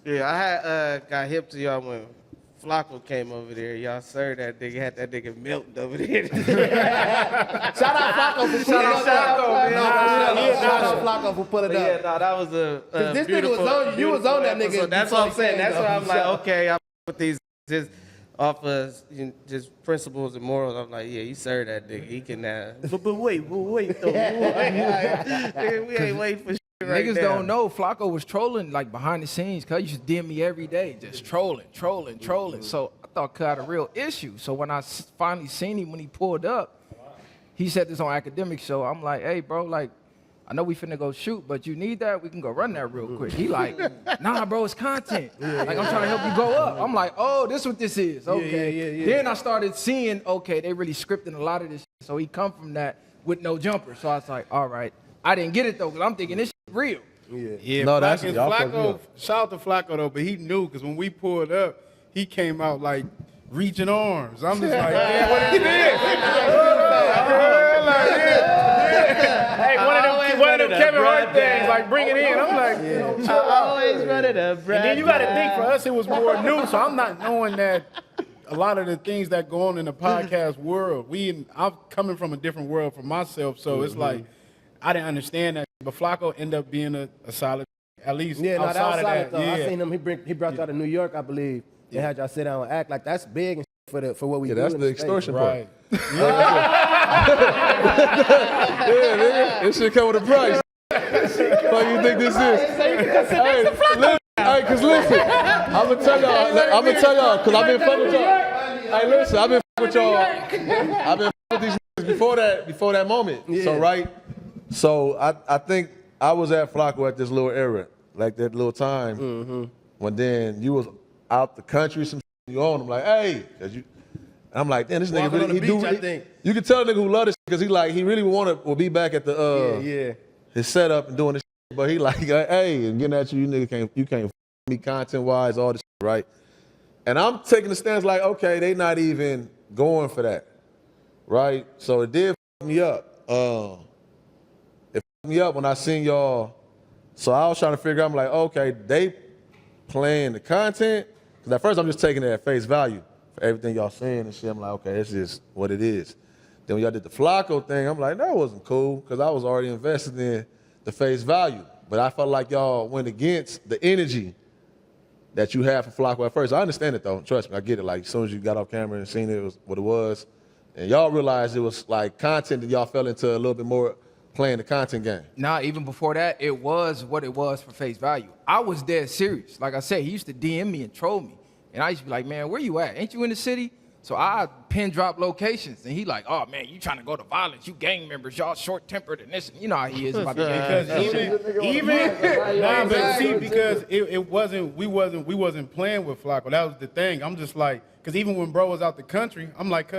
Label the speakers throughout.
Speaker 1: Yeah, I had got hip to y'all when Flakko came over there. Y'all served that nigga, had that nigga melting over there.
Speaker 2: Shout out Flakko for pulling up.
Speaker 1: Shout out
Speaker 2: Flakko for pulling
Speaker 1: Yeah,
Speaker 2: up.
Speaker 1: no, that was a
Speaker 2: this
Speaker 1: beautiful,
Speaker 2: nigga was on you. You was on that nigga.
Speaker 1: episode. That's what I'm saying. That's why I'm like, okay, I'm with these just off of just principles and morals. I'm like, yeah, you served that nigga. He can but wait though. Nigga, we ain't waiting for shit right
Speaker 3: Niggas
Speaker 1: now.
Speaker 3: don't know Flakko was trolling like behind the scenes. Cuz used to DM me every day, just trolling. So I thought Cuz had a real issue. So when I finally seen him when he pulled up, he said this on Academic Show. I'm like, hey, bro, like, I know we finna go shoot, but you need that? We can go run that real quick. He like, nah, bro, it's content. Like, I'm trying to help you go up. I'm like, oh, this what this is. Okay. Then I started seeing, okay, they really scripting a lot of this shit. So he come from that with no jumper. So I was like, all right. I didn't get it, though, because I'm thinking this shit real.
Speaker 4: Yeah,
Speaker 5: No,
Speaker 4: Flakko, shout out to Flakko, though, but he knew, because when we pulled up, he came out, like, reaching arms. I'm just like, yeah, what he did? Hey, one of them Kevin Hart things, like, bring it in. I'm like,
Speaker 1: I always run it up, bro.
Speaker 4: and then you got to think, for us, it was more new, so I'm not knowing that a lot of the things that go on in the podcast world, I'm coming from a different world for myself, so it's like, I didn't understand that. But Flakko ended up being a solid, at least outside of that.
Speaker 2: Though. I seen him. He brought y'all to New York, I believe. They had y'all sit down and act like that's big and for what we do.
Speaker 5: that's the extortion part.
Speaker 4: Right.
Speaker 5: Yeah, this shit come with a price. What you think this is? Hey, cause listen, I'm gonna tell y'all, cause I've been fucking with y'all. Hey, listen, I've been fucking with y'all. I've been fucking with these niggas before that moment.
Speaker 2: Yeah.
Speaker 5: So right, so I think I was at Flakko at this little era, like that little time when then you was out the country, some shit, you on him like, hey, cause you. I'm like, damn, this nigga
Speaker 2: Walking
Speaker 5: really,
Speaker 2: on the
Speaker 5: he
Speaker 2: beach,
Speaker 5: do.
Speaker 2: I think.
Speaker 5: You can tell a nigga who love this because he really will be back at the his setup and doing this shit, but he like, hey, and getting at you, you can't f me content wise, all this shit, right? And I'm taking the stance like, okay, they not even going for that, right? So it did f me up. It f me up when I seen y'all. So I was trying to figure out, I'm like, okay, they playing the content, because at first I'm just taking it at face value. Everything y'all saying and shit, I'm like, okay, this is what it is. Then when y'all did the Flakko thing, I'm like, that wasn't cool, because I was already invested in the face value. But I felt like y'all went against the energy that you had for Flakko at first. I understand it though, trust me, I get it. Like as soon as you got off camera and seen it was what it was, and y'all realized it was like content that y'all fell into a little bit more playing the content game.
Speaker 3: Nah, even before that, it was what it was for face value. I was dead serious. Like I said, he used to DM me and troll me. And I used to be like, man, where you at? Ain't you in the city? So I pin drop locations. And he like, oh, man, you trying to go to violence. You gang members. Y'all short-tempered and this. You know how he is about the gang.
Speaker 4: Because we wasn't playing with Flakko. That was the thing. I'm just like, because even when bro was out the country, I'm like,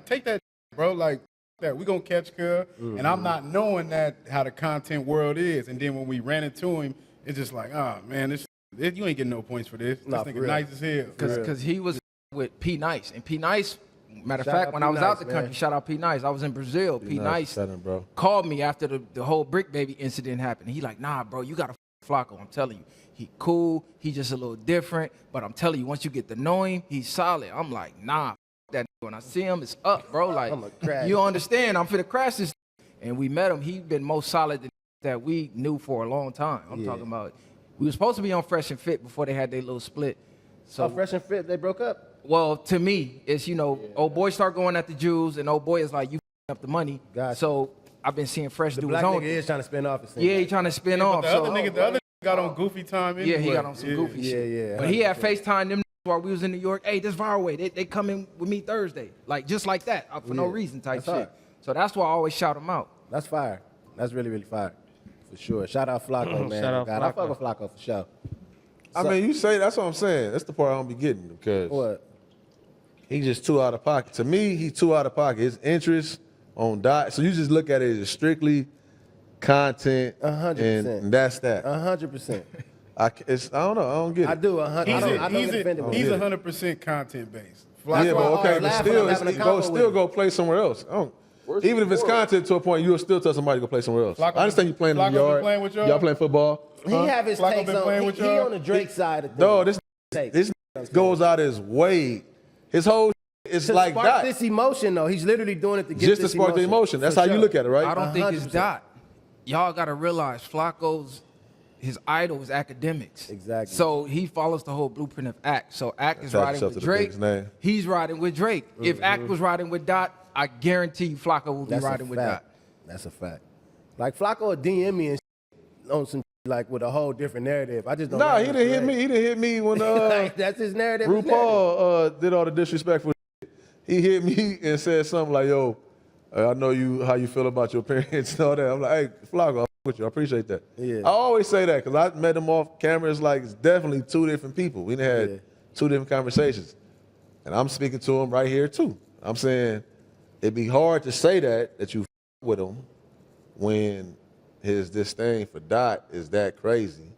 Speaker 4: take that, bro. Like, that we gonna catch Cuz. And I'm not knowing that how the content world is. And then when we ran into him, it's just like, oh, man, you ain't getting no points for this. This nigga nice as hell.
Speaker 3: Because he was with P Nice. And P Nice, matter of fact, when I was out the country, shout out P Nice, I was in Brazil. P Nice called me after the whole Brick Baby incident happened. He like, nah, bro, you got to Flakko. I'm telling you. He cool. He just a little different. But I'm telling you, once you get to know him, he's solid. I'm like, nah, that when I see him, it's up, bro. Like, you understand, I'm finna crash this. And we met him. He been most solid that we knew for a long time. I'm talking about. We were supposed to be on Fresh and Fit before they had their little split. So
Speaker 2: Fresh and Fit, they broke up?
Speaker 3: Well, to me, it's, old boy start going at the Jews, and old boy is like, you up the money.
Speaker 2: Gotcha.
Speaker 3: So I've been seeing Fresh do his own.
Speaker 2: The black nigga is trying to spin off.
Speaker 3: Yeah, he trying to spin off.
Speaker 4: The other nigga got on goofy time anyway.
Speaker 3: Yeah, he got on some goofy shit.
Speaker 2: Yeah.
Speaker 3: But he had FaceTime them while we was in New York. Hey, this viral way. They come in with me Thursday. Like, just like that, for no reason type shit.
Speaker 2: Hard.
Speaker 3: So that's why I always shout him out.
Speaker 2: That's fire. That's really, really fire. For sure. Shout out Flakko, man.
Speaker 1: Shout out
Speaker 2: I fuck with Flakko for sure.
Speaker 5: I mean, you say, that's what I'm saying. That's the part I don't be getting, because he just too out of pocket. To me, he's too out of pocket. His interest on diet. So you just look at it as strictly content,
Speaker 2: 100%.
Speaker 5: and that's that.
Speaker 2: 100%.
Speaker 5: I don't know. I don't get it.
Speaker 2: I do 100%.
Speaker 4: He's 100% content based.
Speaker 5: Yeah, but okay, but still go play somewhere else. Even if it's content to a point, you'll still tell somebody to go play somewhere else. I understand you playing in the yard. Y'all playing football.
Speaker 2: He have his
Speaker 4: Flakko
Speaker 2: takes
Speaker 4: been playing
Speaker 2: on.
Speaker 4: with
Speaker 2: He
Speaker 4: y'all?
Speaker 2: on the Drake side of things.
Speaker 5: No, this
Speaker 2: Takes.
Speaker 5: goes out his way. His whole it's
Speaker 2: to
Speaker 5: like
Speaker 2: spark
Speaker 5: that.
Speaker 2: this emotion though. He's literally doing it to get
Speaker 5: Just to
Speaker 2: this
Speaker 5: spark the emotion. That's
Speaker 2: For
Speaker 5: how you
Speaker 2: sure.
Speaker 5: look at it, right?
Speaker 3: I don't think it's
Speaker 2: 100%.
Speaker 3: Dot. Y'all got to realize his idol is academics.
Speaker 2: Exactly.
Speaker 3: So he follows the whole blueprint of Act. So Act is
Speaker 5: Attach
Speaker 3: riding
Speaker 5: yourself
Speaker 3: with
Speaker 5: to the
Speaker 3: Drake.
Speaker 5: biggest name.
Speaker 3: He's riding with Drake. If Act was riding with Dot, I guarantee you Flakko will be
Speaker 2: That's
Speaker 3: riding
Speaker 2: a
Speaker 3: with
Speaker 2: fact.
Speaker 3: Dot.
Speaker 2: That's a fact. Like Flakko will DM me and on some like with a whole different narrative. I just don't.
Speaker 5: Nah,
Speaker 2: know
Speaker 5: he didn't hit me. He didn't hit me when
Speaker 2: Like, that's his narrative. his narrative.
Speaker 5: RuPaul did all the disrespectful shit. He hit me and said something like, yo, I know how you feel about your parents and all that. I'm like, hey, Flakko, I'm with you. I appreciate that.
Speaker 2: Yeah.
Speaker 5: I always say that because I met him off camera. It's like it's definitely two different people. We done had
Speaker 2: Yeah.
Speaker 5: two different conversations. And I'm speaking to him right here too. I'm saying it'd be hard to say that you with him when his disdain for Dot is that crazy.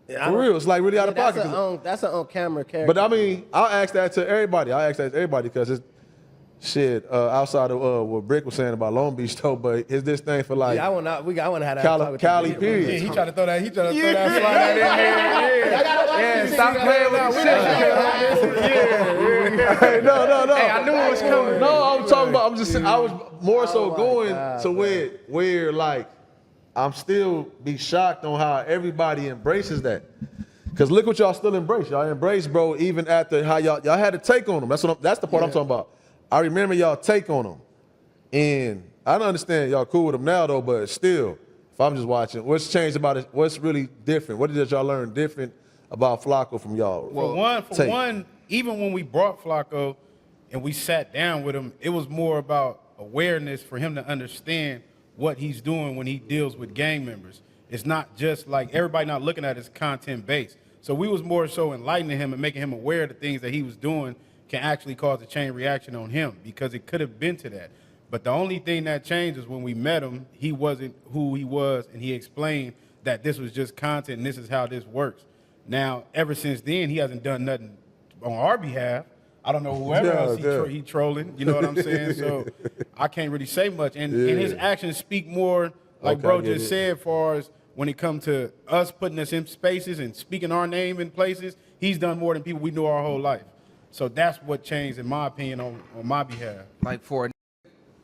Speaker 2: Yeah,
Speaker 5: For real, it's like really out of pocket.
Speaker 2: That's an on-camera character.
Speaker 5: But I mean, I'll ask that to everybody. Because it's shit outside of what Brick was saying about Long Beach though. But it's this thing for like
Speaker 2: yeah, I want to have that. talk with
Speaker 5: Cali
Speaker 2: you.
Speaker 5: period.
Speaker 4: Yeah, he tried to throw that. He tried to throw that slide in there.
Speaker 3: Yeah, stop playing with the
Speaker 5: Hey, no.
Speaker 3: Hey, I knew it was coming.
Speaker 5: No, I'm talking about. I'm just saying. I was more so going to where like I'm still be shocked on how everybody embraces that. Cause look what y'all still embrace. Y'all embrace, bro, even after how y'all had to take on them. That's the part I'm talking about. I remember y'all take on them, and I don't understand y'all cool with them now though. But still, if I'm just watching, what's changed about it? What's really different? What did y'all learn different about Flakko from y'all?
Speaker 4: For one, even when we brought Flakko and we sat down with him, it was more about awareness for him to understand what he's doing when he deals with gang members. It's not just like everybody not looking at his content base. So we was more so enlightening him and making him aware of the things that he was doing can actually cause a chain reaction on him because it could have been to that. But the only thing that changed is when we met him, he wasn't who he was, and he explained that this was just content and this is how this works. Now, ever since then, he hasn't done nothing on our behalf. I don't know whoever else he trolling, you know what I'm saying? So I can't really say much. And his actions speak more, like bro just said, as far as when it comes to us putting us in spaces and speaking our name in places, he's done more than people we knew our whole life. So that's what changed, in my opinion, on my behalf.
Speaker 3: Like for a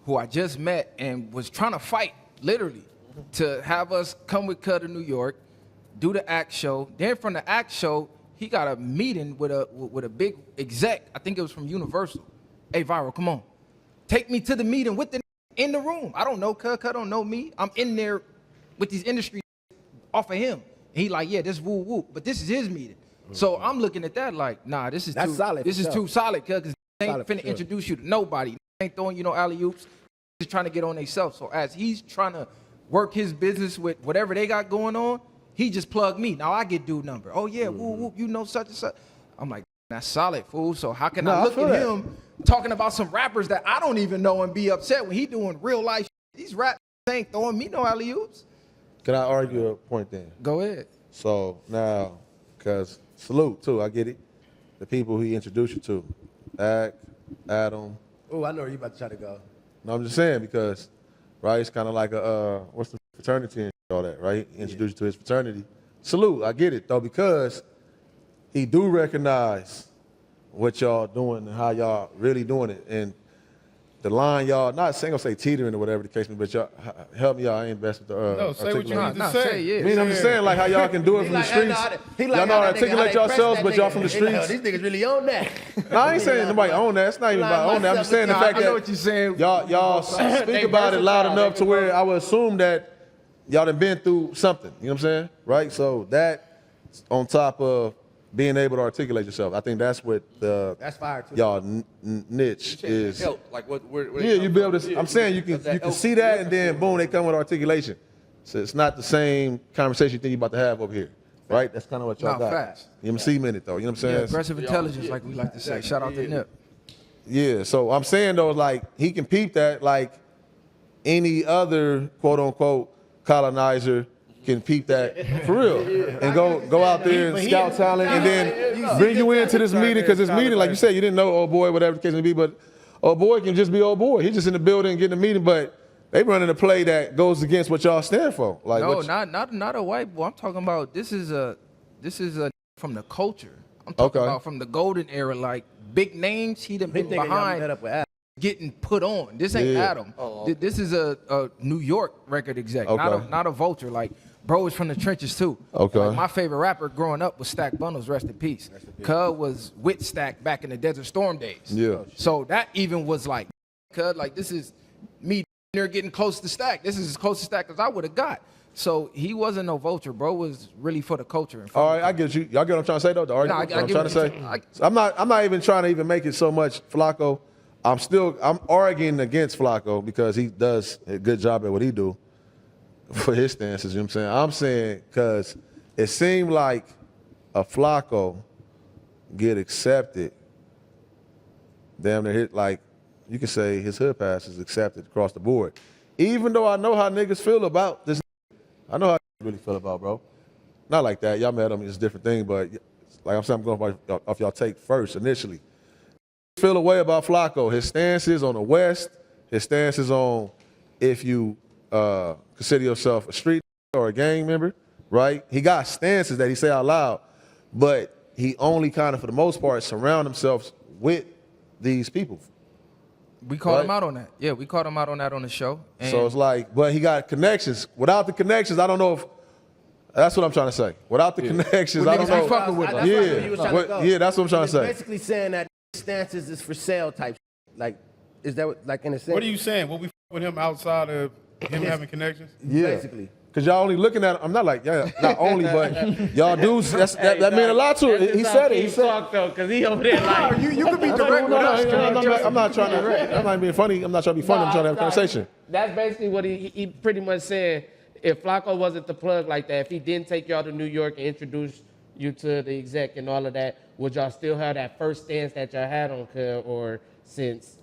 Speaker 3: who I just met and was trying to fight, literally, to have us come with Cud to New York, do the Act show. Then from the Act show, he got a meeting with a big exec. I think it was from Universal. Hey, Viral, come on. Take me to the meeting with the in the room. I don't know Cud don't know me. I'm in there with these industry off of him. And he like, yeah, this woo woo, but this is his meeting. So I'm looking at that like, nah, this is too solid. This is too solid, Cud, because they ain't finna introduce you to nobody. They ain't throwing you no alley-oops. Just trying to get on themselves. So as he's trying to work his business with whatever they got going on, he just plugged me. Now I get dude number. Oh yeah, woo woo, you know such and such. I'm like, that's solid, fool. So how can I look at him talking about some rappers that I don't even know and be upset when he doing real life shit? These rappers ain't throwing me no alley-oops.
Speaker 5: Can I argue a point then?
Speaker 3: Go ahead.
Speaker 5: So now, because salute too, I get it. The people he introduced you to, Ack, Adam.
Speaker 2: Oh, I know where you about to try to go.
Speaker 5: No, I'm just saying because, right, it's kind of like a, what's the fraternity and all that, right? He introduced you to his fraternity. Salute, I get it though, because he do recognize what y'all doing and how y'all really doing it. And the line y'all, not saying, gonna say teetering or whatever the case may be, but y'all, help me out, I ain't best with the
Speaker 4: No, say what you need to say.
Speaker 5: I mean, I'm just saying like how y'all can do it from the streets. Y'all know how to articulate yourselves, but y'all from the streets.
Speaker 2: These niggas really own that.
Speaker 5: No, I ain't saying nobody own that. It's not even about own that. I'm just saying the fact
Speaker 3: I know
Speaker 5: that
Speaker 3: what you're saying.
Speaker 5: y'all speak about it loud enough to where I would assume that y'all done been through something. You know what I'm saying? Right? So that on top of being able to articulate yourself, I think that's what
Speaker 2: That's fire too.
Speaker 5: y'all niche is.
Speaker 6: Help, like where
Speaker 5: Yeah, you be able to. I'm saying you can see that, and then boom, they come with articulation. So it's not the same conversation you think you about to have over here, right? That's kind of what y'all got.
Speaker 3: Facts.
Speaker 5: You see minute though. You know what I'm saying?
Speaker 3: Yeah, aggressive intelligence, like we like to say. Shout out to Nip.
Speaker 5: Yeah, so I'm saying though, like he can peep that like any other quote unquote colonizer can peep that for real and go out there and scout talent and then bring you into this meeting because this meeting, like you said, you didn't know old boy, whatever the case may be, but old boy can just be old boy. He's just in the building getting a meeting, but they running a play that goes against what y'all stand for. Like,
Speaker 3: no, not a white boy. I'm talking about this is a from the culture. I'm talking about from the golden era, like big names he done been behind getting put on. This ain't Adam. This is a New York record exec, not a vulture. Like, bro is from the trenches too. Like, my favorite rapper growing up was Stack Bundles, rest in peace. Cuz was with Stack back in the Desert Storm days.
Speaker 5: Yeah.
Speaker 3: So that even was like, cuz like this is me near getting close to Stack. This is as close to Stack as I would have got. So he wasn't no vulture, bro. Was really for the culture.
Speaker 5: All right, I get you. Y'all get what I'm trying to say though? The argument, what I'm trying to say. I'm not even trying to even make it so much Flakko. I'm arguing against Flakko because he does a good job at what he do for his stances. You know what I'm saying? I'm saying because it seemed like a Flakko get accepted. Damn near hit, like you can say his hood pass is accepted across the board. Even though I know how niggas feel about this. I know how I really feel about, bro. Not like that. Y'all met him, it's a different thing, but like I'm saying, I'm going off y'all take first initially. Feel a way about Flakko. His stances on the West, his stances on if you consider yourself a street or a gang member, right? He got stances that he say out loud, but he only kind of, for the most part, surround himself with these people.
Speaker 3: We called him out on that. Yeah, we called him out on that on the show. And
Speaker 5: so it's like, but he got connections. Without the connections, I don't know if, that's what I'm trying to say. Without the connections, I don't know.
Speaker 3: Fucking with us.
Speaker 5: Yeah, that's what I'm trying to say.
Speaker 2: Basically saying that stances is for sale type. Like, is that like in a sense?
Speaker 4: What are you saying? Will we f with him outside of him having connections?
Speaker 5: Yeah.
Speaker 2: Basically.
Speaker 5: Because y'all only looking at, I'm not like, not only, but y'all do, that mean a lot to it. He said it. He said
Speaker 1: though, because he over there like.
Speaker 2: You could be direct with us.
Speaker 5: I'm not trying to, I'm not being funny. I'm not trying to be funny. I'm trying to have a conversation.
Speaker 1: That's basically what he pretty much said. If Flakko wasn't the plug like that, if he didn't take y'all to New York and introduce you to the exec and all of that, would y'all still have that first stance that y'all had on Cub? Or since,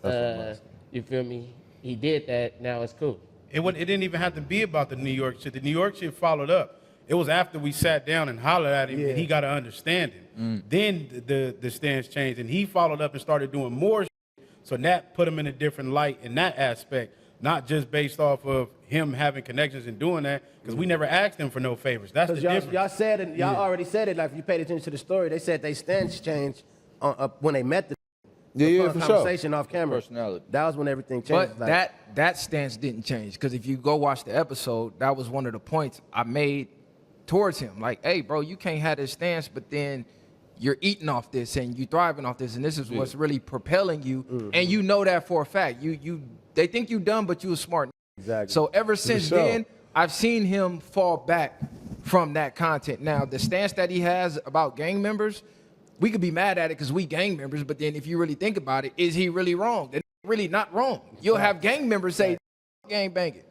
Speaker 1: you feel me, he did that, now it's cool?
Speaker 4: It didn't even have to be about the New York shit. The New York shit followed up. It was after we sat down and hollered at him and he got an understanding. Then the stance changed and he followed up and started doing more shit. So that put him in a different light in that aspect, not just based off of him having connections and doing that, because we never asked him for no favors. That's the difference.
Speaker 2: Y'all said it, y'all already said it, like if you paid attention to the story, they said they stance changed when they met the
Speaker 5: for
Speaker 2: conversation off camera.
Speaker 3: Personality.
Speaker 2: That was when everything changed.
Speaker 3: But that stance didn't change, because if you go watch the episode, that was one of the points I made towards him. Like, hey, bro, you can't have this stance, but then you're eating off this and you thriving off this, and this is what's really propelling you, and you know that for a fact. They think you dumb, but you was smart.
Speaker 2: Exactly.
Speaker 3: So ever since then, I've seen him fall back from that content. Now, the stance that he has about gang members, we could be mad at it because we gang members, but then if you really think about it, is he really wrong? They're really not wrong. You'll have gang members say, gang banging.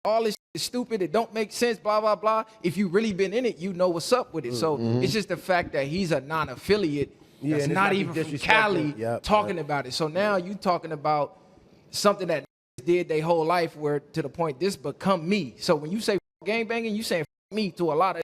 Speaker 3: All this is stupid, it don't make sense, blah, blah, blah. If you really been in it, you know what's up with it. So it's just the fact that he's a non-affiliate that's not even from Cali talking about it. So now you talking about something that did their whole life where to the point this become me. So when you say gang banging, you saying me to a lot of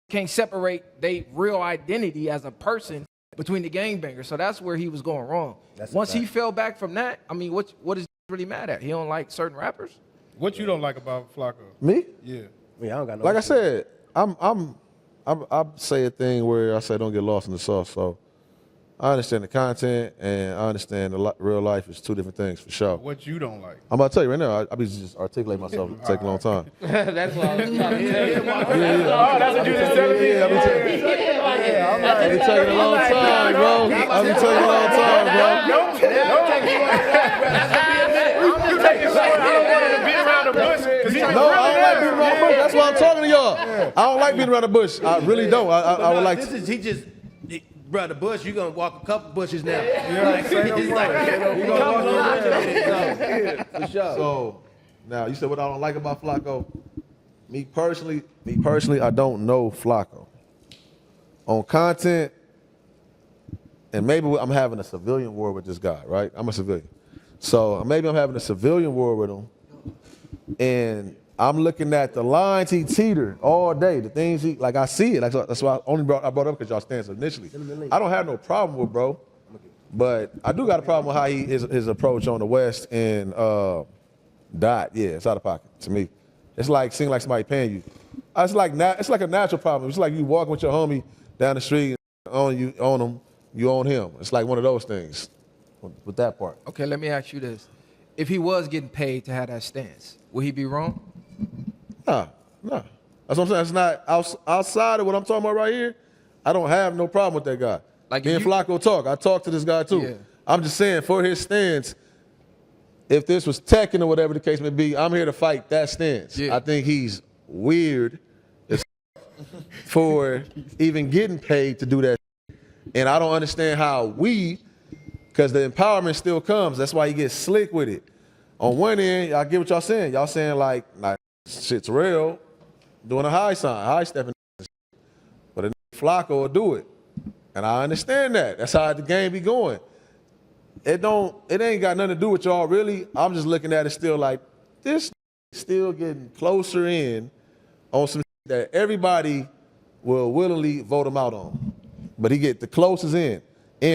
Speaker 3: can't separate their real identity as a person between the gangbangers. So that's where he was going wrong. Once he fell back from that, I mean, what is he really mad at? He don't like certain rappers?
Speaker 4: What you don't like about Flakko?
Speaker 5: Me?
Speaker 4: Yeah.
Speaker 2: I don't got no
Speaker 5: like I said, I say a thing where I say don't get lost in the sauce. So I understand the content and I understand real life is two different things for sure.
Speaker 4: What you don't like?
Speaker 5: I'm about to tell you right now. I be just articulate myself. It take a long time.
Speaker 1: That's what I was trying to say.
Speaker 4: Oh, that's what you just telling me?
Speaker 5: Yeah, I be taking a long time, bro. I be taking a long time, bro. No, I don't like being around the bush. That's why I'm talking to y'all. I don't like being around the bush. I really don't. I would like to.
Speaker 2: He just, bro, the bush, you're going to walk a couple bushes now. For sure.
Speaker 5: So, now, you said what I don't like about Flakko? Me personally, I don't know Flakko. On content, and maybe I'm having a civilian war with this guy, right? I'm a civilian. So maybe I'm having a civilian war with him, and I'm looking at the lines he teetered all day, the things he, like I see it. Like, that's why I brought up because y'all stance initially. I don't have no problem with bro, but I do got a problem with how his approach on the West and Died. Yeah, it's out of pocket to me. It's like seeing like somebody paying you. It's like a natural problem. It's like you walking with your homie down the street, and you own him, you own him. It's like one of those things with that part.
Speaker 3: Okay, let me ask you this. If he was getting paid to have that stance, would he be wrong?
Speaker 5: Nah. That's what I'm saying. It's not outside of what I'm talking about right here. I don't have no problem with that guy.
Speaker 3: Like
Speaker 5: me and Flakko talk. I talk to this guy too.
Speaker 3: Yeah.
Speaker 5: I'm just saying for his stance, if this was Tekken or whatever the case may be, I'm here to fight that stance.
Speaker 3: Yeah.
Speaker 5: I think he's weird as for even getting paid to do that. And I don't understand how because the empowerment still comes. That's why you get slick with it. On one end, I get what y'all saying. Y'all saying like shit's real, doing a high stepping. But a Flakko will do it. And I understand that. That's how the game be going. It ain't got nothing to do with y'all really. I'm just looking at it still like this still getting closer in on some that everybody will willingly vote him out on. But he get the closest in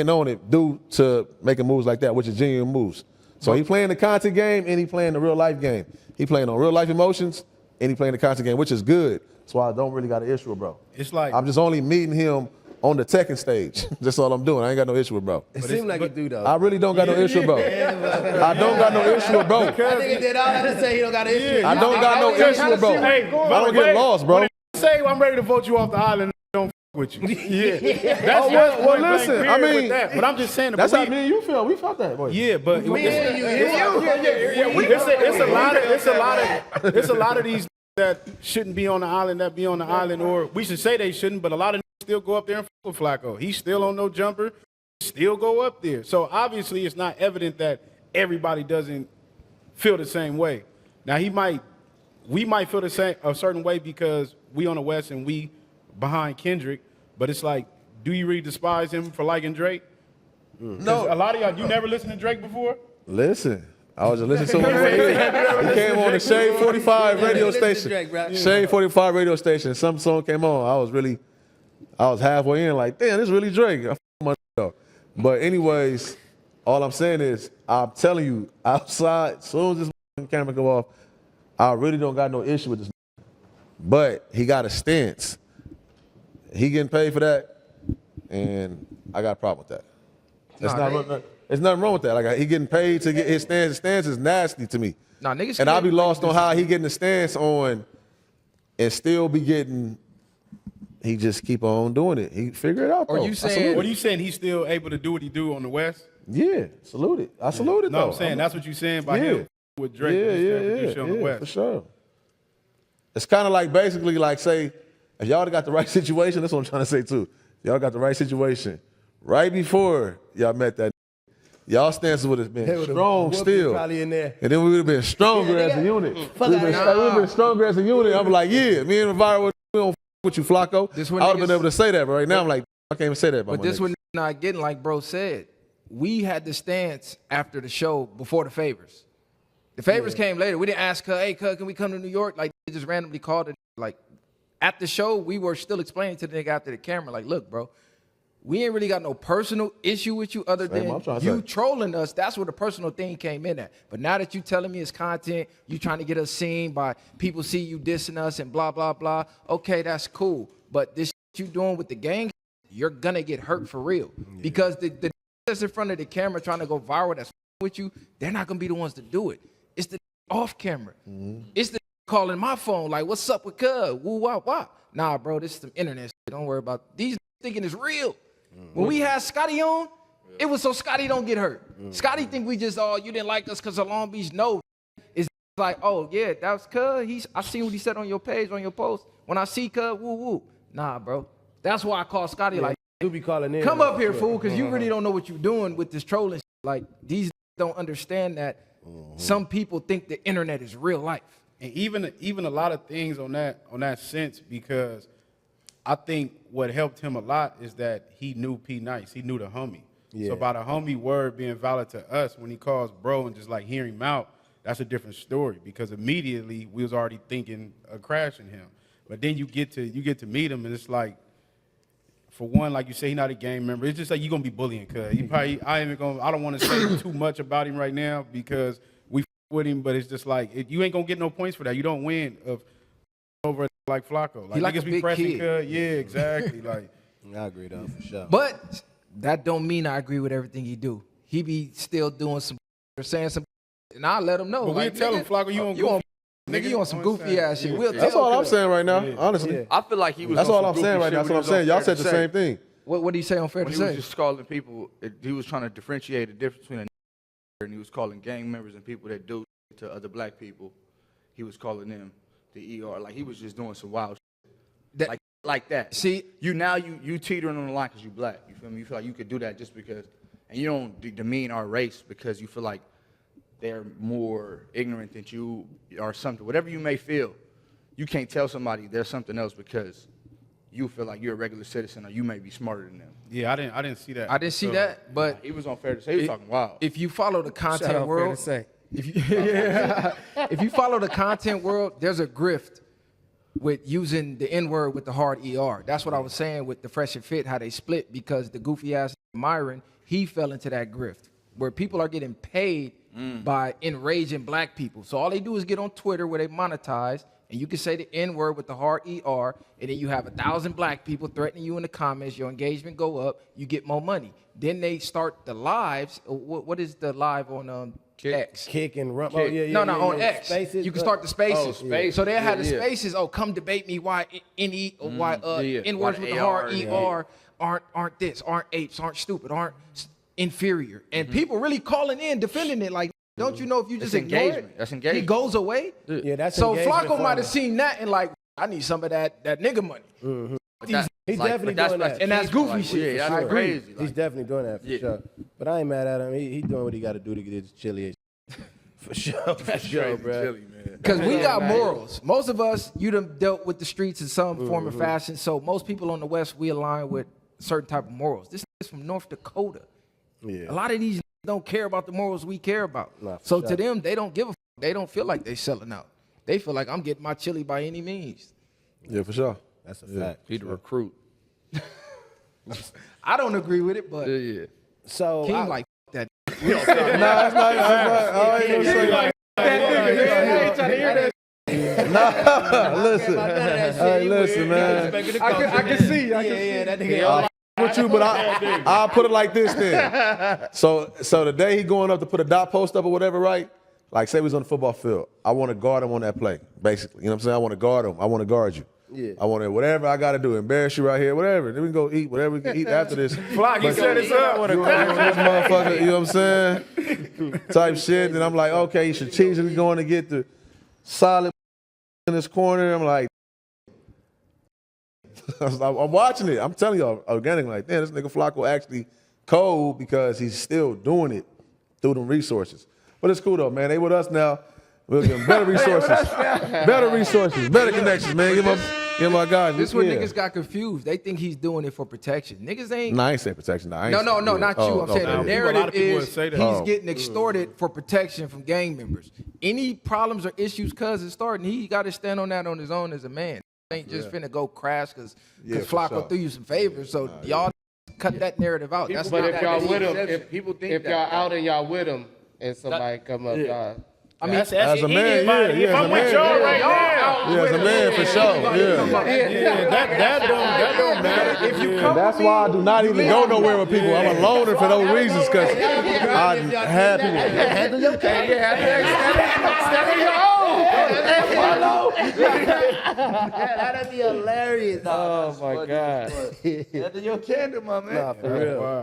Speaker 5: on it due to making moves like that, which is genuine moves. So he playing the content game and he playing the real life game. He playing on real life emotions and he playing the content game, which is good. That's why I don't really got an issue with bro.
Speaker 4: It's like
Speaker 5: I'm just only meeting him on the Tekken stage. That's all I'm doing. I ain't got no issue with bro.
Speaker 2: It seemed like you do though.
Speaker 5: I really don't got no issue with bro. I don't got no issue with bro.
Speaker 2: I think he did all that to say he don't got an issue.
Speaker 5: I don't got no issue with bro.
Speaker 4: Hey,
Speaker 5: I don't get lost, bro.
Speaker 4: say I'm ready to vote you off the island. Don't f with you. Yeah.
Speaker 5: Well, listen. I mean,
Speaker 4: but I'm just saying.
Speaker 5: That's how me and you feel. We felt that way.
Speaker 4: Yeah, but it's a lot of these that shouldn't be on the island that be on the island, or we should say they shouldn't, but a lot of them still go up there and f with Flakko. He's still on no jumper, still go up there. So obviously it's not evident that everybody doesn't feel the same way. Now we might feel a certain way because we on the West and we behind Kendrick, but it's like, do you really despise him for liking Drake? No. A lot of y'all, you never listened to Drake before?
Speaker 5: Listen. I was just listening to him. He came on the Shade 45 radio station. Shade 45 radio station. Some song came on. I was halfway in like, damn, this is really Drake. I my up. But anyways, all I'm saying is, I'm telling you, outside, as soon as this camera go off, I really don't got no issue with this. But he got a stance. He getting paid for that, and I got a problem with that. There's nothing wrong with that. Like he getting paid to get his stance. His stance is nasty to me.
Speaker 3: Nah, niggas.
Speaker 5: And I'll be lost on how he getting the stance on, and still be getting. He just keep on doing it. He figure it out.
Speaker 3: Or you saying?
Speaker 4: What are you saying? He's still able to do what he do on the West?
Speaker 5: Yeah, salute it. I salute it.
Speaker 4: No,
Speaker 5: though.
Speaker 4: I'm saying that's what you saying by him with Drake.
Speaker 5: Yeah,
Speaker 4: on the West.
Speaker 5: for sure. It's kind of like basically like say, if y'all got the right situation, that's what I'm trying to say too. Y'all got the right situation right before y'all met that. Y'all stances would have been strong still.
Speaker 2: Probably in there.
Speaker 5: And then we would have been stronger as a unit. We would have been stronger as a unit. I'm like, yeah, me and Rivera we don't with you, Flakko. I would have been able to say that, but right now I'm like, I can't even say that.
Speaker 3: But this one not getting, like bro said, we had the stance after the show before the favors. The favors came later. We didn't ask her, hey, cuz, can we come to New York? Like, they just randomly called it. Like, at the show, we were still explaining to the nigga after the camera, like, look, bro, we ain't really got no personal issue with you other than you trolling us. That's where the personal thing came in at. But now that you telling me it's content, you trying to get us seen by people see you dissing us and blah, blah, blah. Okay, that's cool. But this shit you doing with the gang, you're going to get hurt for real. Because the that's in front of the camera trying to go viral that's with you, they're not going to be the ones to do it. It's the off camera. It's the calling my phone like, what's up with cuz? Woo, wah, wah. Nah, bro, this is some internet shit. Don't worry about these thinking it's real. When we had Scotty on, it was so Scotty don't get hurt. Scotty think we just, you didn't like us because of Long Beach. No. It's like, oh, yeah, that was cuz. I seen what he said on your page, on your post. When I see cuz, woo, woo. Nah, bro. That's why I call Scotty like,
Speaker 2: you be calling in.
Speaker 3: Come up here, fool, because you really don't know what you're doing with this trolling shit. Like, these don't understand that some people think the internet is real life.
Speaker 4: And even a lot of things on that sense, because I think what helped him a lot is that he knew P Nice. He knew the homie. Yeah. So by the homie word being valid to us, when he calls bro and just like hearing him out, that's a different story, because immediately we was already thinking of crashing him. But then you get to meet him and it's like, for one, like you say, he's not a gang member. It's just like you're gonna be bullying, cuz. I don't want to say too much about him right now because with him, but it's just like you ain't gonna get no points for that. You don't win over like Flakko.
Speaker 3: He like
Speaker 4: niggas
Speaker 3: a
Speaker 4: be
Speaker 3: big
Speaker 4: pressing.
Speaker 3: kid.
Speaker 4: Yeah, exactly. Like
Speaker 2: I agree though, for sure.
Speaker 3: But that don't mean I agree with everything he do. He be still doing some or saying some, and I let him know.
Speaker 4: but
Speaker 3: like,
Speaker 4: we'll tell him, Flakko, you on
Speaker 3: nigga, you on some
Speaker 4: know what I'm
Speaker 3: goofy
Speaker 4: saying?
Speaker 3: ass shit.
Speaker 4: Yeah.
Speaker 3: We'll
Speaker 5: That's
Speaker 3: tell
Speaker 5: all
Speaker 3: him.
Speaker 5: I'm saying right now, honestly.
Speaker 2: Yeah.
Speaker 6: I feel like he was.
Speaker 5: That's
Speaker 6: on
Speaker 5: all
Speaker 6: some
Speaker 5: I'm saying
Speaker 6: goofy
Speaker 5: right now.
Speaker 6: shit
Speaker 5: That's what
Speaker 6: when
Speaker 5: I'm
Speaker 6: he was on
Speaker 5: saying. Y'all
Speaker 6: Fair
Speaker 5: said
Speaker 6: to
Speaker 5: the
Speaker 6: Say.
Speaker 5: same thing.
Speaker 3: What did he say on Fair
Speaker 6: When
Speaker 3: to
Speaker 6: he was
Speaker 3: Say?
Speaker 6: just calling people, he was trying to differentiate the difference between a and he was calling gang members and people that do to other black people. He was calling them the ER. Like he was just doing some wild shit. Like that.
Speaker 3: See,
Speaker 6: you teetering on the line because you black. You feel me? You feel like you could do that just because, and you don't demean our race because you feel like they're more ignorant than you or something. Whatever you may feel, you can't tell somebody they're something else because you feel like you're a regular citizen or you may be smarter than them.
Speaker 4: Yeah, I didn't see that.
Speaker 3: I didn't see that, but
Speaker 6: He was on Fair to Say. He was talking wild.
Speaker 3: if you follow the
Speaker 1: Shout
Speaker 3: content
Speaker 1: out
Speaker 3: world,
Speaker 1: Fair to Say.
Speaker 3: if you follow the content world, there's a grift with using the N-word with the hard ER. That's what I was saying with the Fresh and Fit, how they split, because the goofy ass Myron, he fell into that grift where people are getting paid by enraging black people. So all they do is get on Twitter where they monetize, and you can say the N-word with the hard ER, and then you have 1,000 black people threatening you in the comments, your engagement go up, you get more money. Then they start the lives. What is the live on X?
Speaker 2: Kick and run. Oh, yeah, yeah.
Speaker 3: On
Speaker 2: yeah.
Speaker 3: X.
Speaker 2: Spaces,
Speaker 3: You can start the spaces.
Speaker 6: Oh, spaces.
Speaker 3: So they had the
Speaker 6: Yeah, yeah.
Speaker 3: spaces. Oh, come debate me why NE or why N-words
Speaker 6: Why
Speaker 3: with
Speaker 6: the
Speaker 3: the hard
Speaker 6: AR,
Speaker 3: ER aren't this, aren't apes, aren't stupid, aren't inferior. And people really calling in, defending it like, don't you know if you just
Speaker 6: That's
Speaker 3: ignore
Speaker 6: engagement.
Speaker 3: it,
Speaker 6: That's
Speaker 3: he
Speaker 6: engagement.
Speaker 3: goes away?
Speaker 2: Yeah, that's
Speaker 3: So
Speaker 2: engagement
Speaker 3: Flakko might
Speaker 2: farming.
Speaker 3: have seen that and like, I need some of that nigga money.
Speaker 2: He's definitely doing that.
Speaker 3: And that's goofy shit.
Speaker 6: Yeah,
Speaker 3: I
Speaker 6: that's
Speaker 3: agree.
Speaker 6: crazy.
Speaker 2: He's definitely doing that for
Speaker 6: Yeah.
Speaker 2: sure. But I ain't mad at him. He doing what he got to do to get his chili. For sure, for sure, bro.
Speaker 6: Chili, man.
Speaker 3: Because we got morals. Most of us, you done dealt with the streets in some form or fashion. So most people on the West, we align with certain type of morals. This is from North Dakota.
Speaker 2: Yeah.
Speaker 3: A lot of these don't care about the morals we care about.
Speaker 2: Nah, for
Speaker 3: So
Speaker 2: sure.
Speaker 3: to them, they don't give a they don't feel like they selling out. They feel like I'm getting my chili by any means.
Speaker 5: Yeah, for sure.
Speaker 2: That's a fact.
Speaker 6: He the recruit.
Speaker 3: I don't agree with it, but
Speaker 6: Yeah.
Speaker 2: So
Speaker 3: King
Speaker 2: I-
Speaker 3: like that.
Speaker 5: Nah, that's not. I ain't gonna say like. Listen, hey, listen, man.
Speaker 3: I can see.
Speaker 2: that nigga.
Speaker 5: With you, but I'll put it like this then. So the day he going up to put a dot post up or whatever, right? Like say we was on the football field. I want to guard him on that play, basically. You know what I'm saying? I want to guard him. I want to guard you.
Speaker 2: Yeah.
Speaker 5: I want to, whatever I got to do, embarrass you right here, whatever. Then we can go eat whatever we can eat after this.
Speaker 4: Flock, he set us up.
Speaker 5: You know, this motherfucker, you know what I'm saying? Type shit. Then I'm like, okay, you strategically going to get the solid in this corner. I'm like, I'm watching it. I'm telling y'all organically, like, damn, this nigga Flakko actually cold because he's still doing it through them resources. But it's cool though, man. They with us now. We'll give them better resources, better connections, man. Give them our guys.
Speaker 3: This is where
Speaker 5: Yeah.
Speaker 3: niggas got confused. They think he's doing it for protection. Niggas ain't.
Speaker 5: Nah, I ain't saying protection. Nah, I ain't
Speaker 3: No,
Speaker 5: saying-
Speaker 3: not you.
Speaker 5: Oh,
Speaker 3: I'm saying
Speaker 5: okay.
Speaker 3: the
Speaker 4: A lot
Speaker 3: narrative
Speaker 4: of people would
Speaker 3: is
Speaker 4: say that.
Speaker 3: he's
Speaker 5: Oh.
Speaker 3: getting extorted for protection from gang members. Any problems or issues cuz it's starting, he got to stand on that on his own as a man. Ain't just finna go crash because
Speaker 5: Yeah, for
Speaker 3: Flakko
Speaker 5: sure.
Speaker 3: threw you some favors. So y'all cut that narrative out. That's
Speaker 1: But
Speaker 3: not
Speaker 1: if
Speaker 3: that
Speaker 1: y'all
Speaker 3: deep.
Speaker 1: with him,
Speaker 6: Exception. People think
Speaker 1: if
Speaker 6: that.
Speaker 1: y'all out and y'all with him, and somebody come up, y'all.
Speaker 3: I mean,
Speaker 4: That's
Speaker 5: As a man,
Speaker 4: anybody.
Speaker 5: yeah,
Speaker 4: If
Speaker 5: as
Speaker 4: I'm
Speaker 5: a
Speaker 4: with
Speaker 5: man,
Speaker 4: y'all
Speaker 5: yeah.
Speaker 4: right now,
Speaker 5: Yeah, as a man, for sure. Yeah.
Speaker 4: yeah, that don't matter. If you come,
Speaker 5: That's why I do not even go nowhere with people. I'm a loner for those reasons, because I have people. Handle your
Speaker 2: That'd be hilarious.
Speaker 1: Oh my God.
Speaker 6: Handle your candle, my man.
Speaker 2: Nah, for real.
Speaker 4: Wow.